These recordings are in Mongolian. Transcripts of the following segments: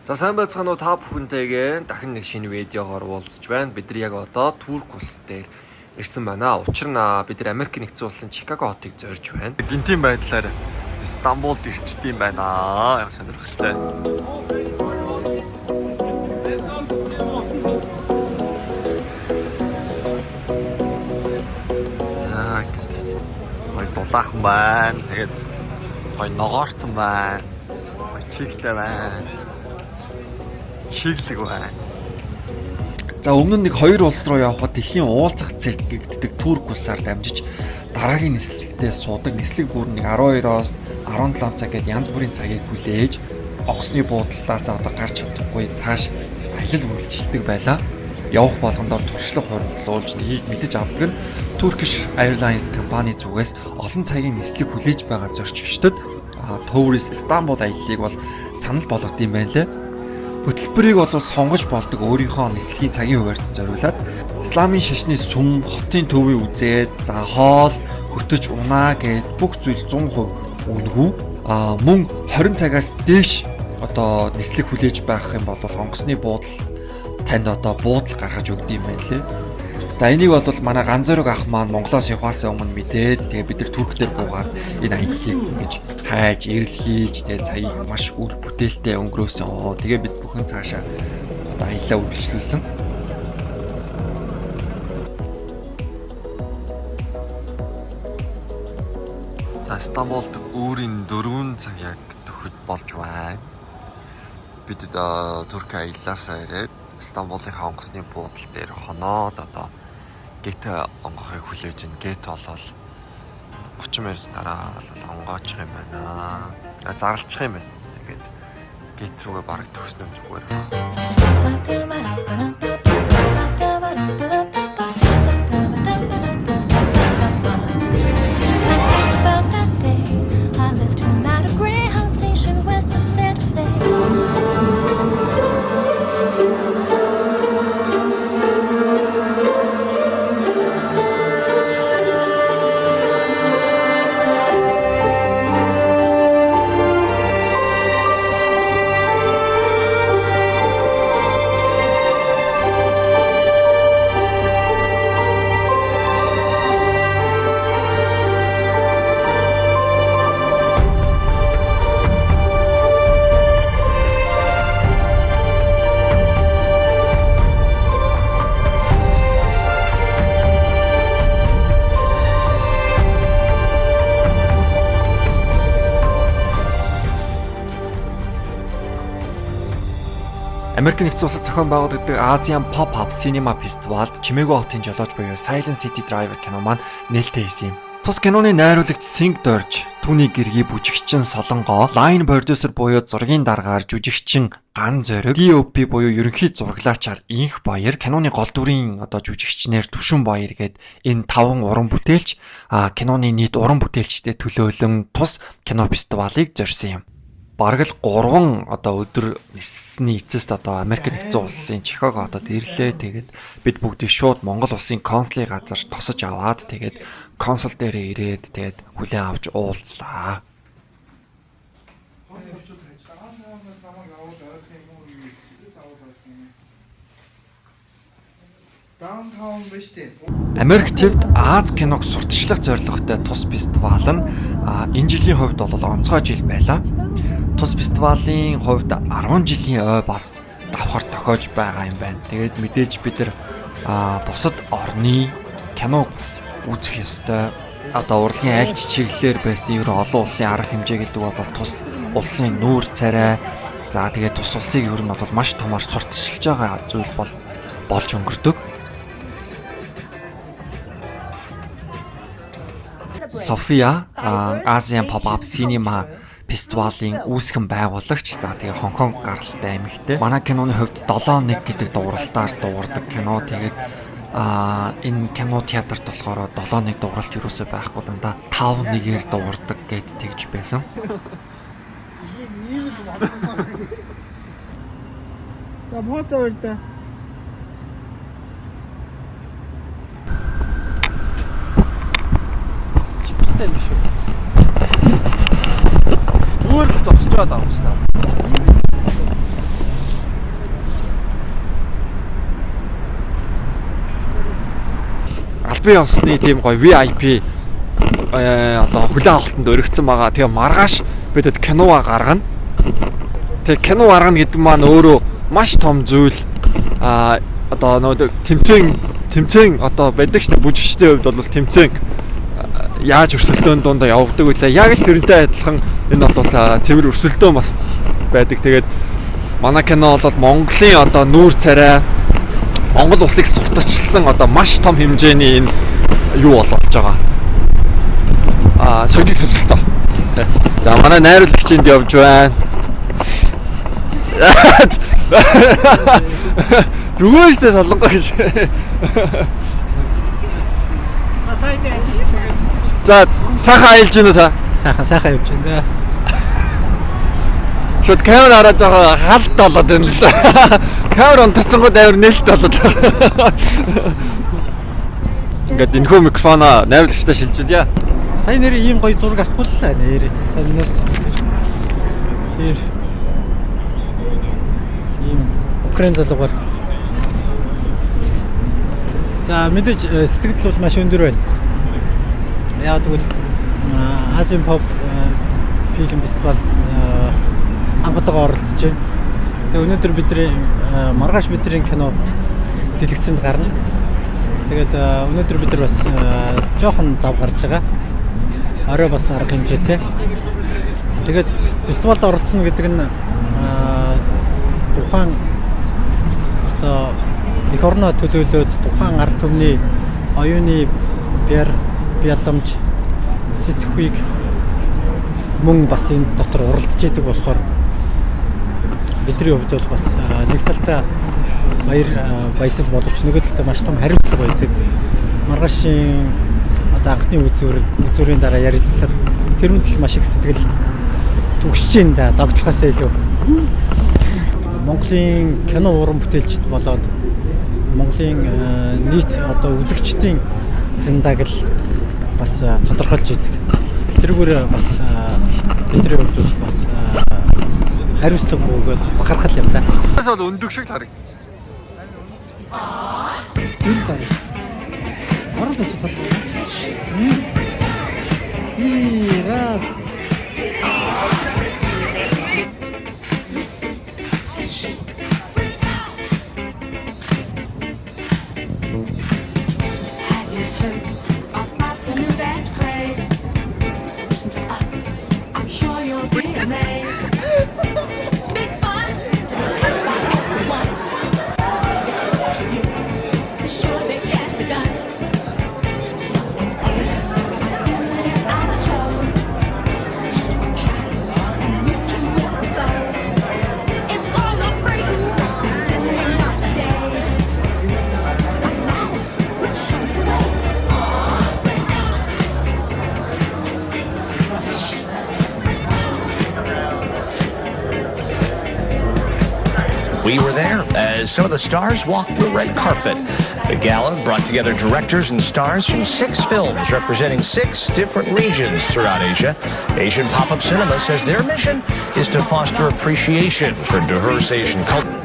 За сайн байцгаана уу та бүхэнтэйгээ дахин нэг шинэ видеогоор уулзж байна. Бид нар яг одоо Турк улс дээр ирсэн байна. Учир нь бид нар Америк нэгдсэн улсын Чикаго хотыг зорж байна. Гинтийн байдлаар Стамбулд ирчдэм байна. Яг сонирхолтой. За гой дулаахан байна. Тэгээд гой ногоорцсон байна. Гой чигтэй байна. Чиглэг байна. За өмнө нь нэг хоёр улс руу явхад дэлхийн уулзах цэг гэгддэг Турк улсаар дамжиж дараагийн нислэгтээ суудаг нислэг бүр нэг 12-оос 17 цаг гээд янз бүрийн цагийг хүлээж онгоцны буудлаас одоо гарч чадахгүй цааш аялал үргэлжилдэг байлаа. Явах болгондоор туршлага хуримтлуулж тгийг мэдэж авдаг нь Turkish Airlines компани зүгээс олон цагийн нислэг хүлээж байгаа зорчигчдод Tourist Istanbul аяллыг бол санал болгох юм байна лээ. Хөтөлбөрийг бол сонгож болдог өөрийнхөө нислэгийн цагийн хуваарьд зориулаад исламын шашны сүм, хотын төвийг үзээд, за хоол, хөтөж унаа гэд бүх зүйл 100% үнэгүй. Мөн 20 цагаас дээш одоо нислэг хүлээж байх юм бол онгоцны буудал танд одоо буудал гаргаж өгд юм байна лээ. За энийг бол манай ганцорог ах маань Монголоос явахаас өмнө мэдээд тэгээ бид нар Турк дээр буугаад энэ аяллыг ингэж хайж, ирэл хийж тэгээ цагийг маш үр бүтээлтэй өнгөрөөсөн. Тэгээ бид бүхэн цаашаа одоо аяллаа үргэлжлүүлсэн. За Стамбулд өөрийн 4 цаг яг төхөд болж байна. Бид Турк аяллаасаа ирээд Стамбулын онгоцны буудал дээр хоноод одоо гет онгохыг хүлээж ин гет болол 30 минут дараа бол онгоочих юм байна. Зарлчих юм байна. Тэгээд гет рүүгээ бараг төгснөм зүгээр. Америк нэгдсэн улсад зохион байгуулагддаг Asian Pop-Up Cinema Festival-д Чимээгөө хотын жолооч буюу Silent City Driver кино маань нээлттэй хийсэн юм. Тус киноны найруулагч Синг Дорж, түүний гэргий бүжигчин Солонгоо, Line Producer буюу зургийн даргаар жүжигчин Ган Зориг, DOP буюу ерөнхий зураглаачаар Инх Баяр, киноны гол дүрийн одоо жүжигчнэр Түшин Баяр гээд энэ 5 уран бүтээлч киноны нийт уран бүтээлчтэй төлөөлөн тус кино фестивалыг зорьсон юм. Бараг л 3 одоо өдөр нисний эцэст одоо Америк нэгдсэн улсын Чикаго хотод ирлээ. Тэгээд бид бүгдийг шууд Монгол улсын консулын газар тосож аваад тэгээд консул дээрээ ирээд тэгээд хүлээн авч уулзлаа. Америк төвд Аз киног сурталчлах зорилготой тус фестивал нь энэ жилийн хувьд бол онцгой жил байлаа. Тус фестивалийн хувьд 10 жилийн ой бас давхар тохиож байгаа юм байна. Тэгээд мэдээж бид нар бусад орны киног бас үзэх ёстой. Одоо урлагийн аль ч чиглэлээр байсан ер олон улсын арга хэмжээ гэдэг бол тус улсын нүүр царай. За тэгээд тус улсыг ер нь бол маш томоор сурталчилж байгаа зүйл болж өнгөрдөг. София Asian Pop-Up Cinema фестивалийн үүсгэн байгуулагч. За тэгээ Хонконг гаралтай эмэгтэй. Манай киноны хувьд 7-1 гэдэг дууралтаар дуугардаг кино. Тэгээд энэ кино театрт болохоор 7-1 дууралт юусоо байхгүй дандаа 5-1-ээр дуугардаг гэд тэгж байсан. Я боцоо өрдөө. Чипстэй юм шүү. Зүгээр л зогсож байгаа даа. албан ёсны тийм гоё VIP одоо хүлээн авалтанд өргөцсөн байгаа. Тэгээ маргааш бидэд кино гаргана. Тэгээ кино гаргана гэдэг маань өөрөө маш том зүйл. Одоо нөгөө тэмцээн одоо байдаг ш нь бүжигчдийн хувьд бол тэмцээн яаж өрсөлдөөн дундаа явагддаг үлээ. Яг л тэрнтэй адилхан энэ бол цэвэр өрсөлдөөн бас байдаг. Тэгээд манай кино бол Монголын одоо нүүр царай Монгол улсыг сурталчилсан одоо маш том хэмжээний энэ юу болж байгаа. Соёлыг солилцоо. За манай найруулагч энд явж байна. Зүгээр шүү дээ солонгоо гэж. За сайхан аялж гинэ та. Сайхан явж байна. Шууд камер хараад байгаа халт болоод байна л да. Камер онторчгод амар нээлт болоод байгаа. Ингээд энэхүү микрофоноо найруулагчтай шилжүүлье. Сайн нэр ийм гоё зураг авахуллаа нэр. Санаас. Тэр. Ийм Украин залуугаар. За мэдээж сэтгэл бол маш өндөр байна. Яг тэгвэл Азийн pop фильм фестивалд анхудаага оролцож байна. Тэгээ өнөөдөр бидний маргааш бидний кино дэлгэцэнд гарна. Тэгээд өнөөдөр бид нар бас жоохон зав гарч байгаа. Орой бас арга хэмжээтэй. Тэгээд фестивалд оролцсон гэдэг нь тухайн одоо эх орноо төлөөлөөд тухайн ард түмний оюуны бядамж сэтгхүйг мөн бас энэ дотор уралдаж идэг болохоор бидний хувьд бол бас нэг талдаа баясал боловч нөгөө талдаа маш том хариуцлага байдаг. Маргаашийн одоо анхны үзүүрийн дараа ярилцлага тэр үндэл маш их сэтгэл түгшиж байна да догтлохоосоо илүү. Монголын кино уран бүтээлчд болоод Монголын нийт одоо үзэгчдийн зэндааг л бас тодорхойлж идэг. Тэрүүгээр бас бидний хувьд бас хариуцлага өгөөд бахархал юм да. Бас бол өндөг шиг харагдчих. Юу байна? Оролцож чадсан. Раз. We were there as some of the stars walked the red carpet. The gala brought together directors and stars from 6 films representing 6 different regions throughout Asia. Asian Pop-Up Cinema says their mission is to foster appreciation for diverse Asian culture.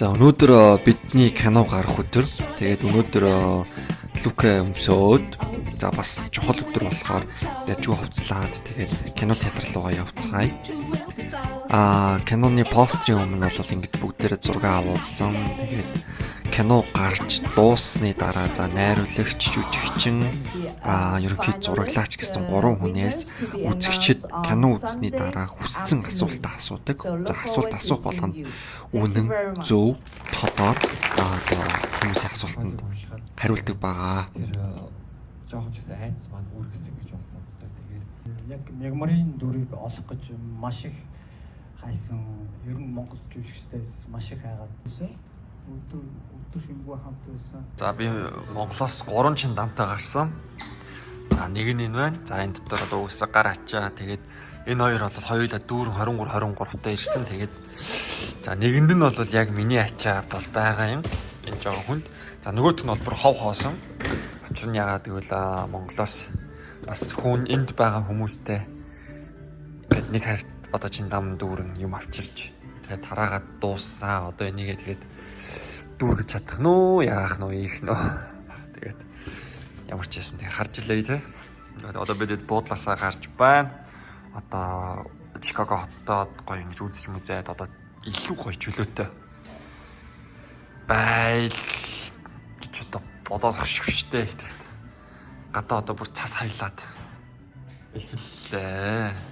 За өнөөдөр бидний кино гарах өдөр. Тэгээд өнөөдөр Лука өмсөөд за бас чухал өдөр болохоор яжгүй хувцлаад тэгээд кино театр руугаа явцгаая. киноны постерын өмнө бол ингэж бүгдээрээ зураг авуулсан. Тэгээд кино гарч дууссаны дараа за найруулагч, жүжигчин, ерөнхий зураглаач гэсэн 3 хүнээс үзэгчид кино үзсний дараа хүссэн асуулт асуудаг. За асуулт асуух болгоно үнэн, зөв, тодор хүмүүсийн асуултанд хариулдаг байгаа. жоохон ч гэсэн айдас маань үүргэсэн гэж болно одоо тэгээд Яг Мягмарын дүрийг олох гэж маш их хайсан. Ер нь Монгол жүжигчдээс маш их хайгаад байсан. Өдөр шингүү хамт байсан. За би Монголоос 3 чин дамтаа гарсан. За нэг нь энэ байна. За энэ дотор одоо уусаа гар ачаа. Тэгээд энэ хоёр бол хоёулаа дүүрэн 23 таа ирсэн. Тэгээд за нэгэнд нь бол яг миний ачаа бол байгаа юм. Энэ жоохон хүнд. За нөгөөх нь бол бүр хов хоосон. Учир нь яагаад гэвэл Монголоос бас хүн энд байгаа хүмүүстэй ингээд нэг хайрт одоо чин дам дүүрэн юм авчирч тэгээд тараагаад дууссан. Одоо энийгээ тэгээд дүүргэж чадах нөө яах нөө ийх нөө. Тэгээд ямар ч байсан тэг харж илээ те. Одоо бидэд буудлаасаа гарч байна. Одоо Чикаго хотод гоё ингэж үзэж мүзээд одоо илүү гоё чөлөөтэй байл гэж одоо бодох швштэй. Гадаа одоо бүр цас хайлаад эхэллээ.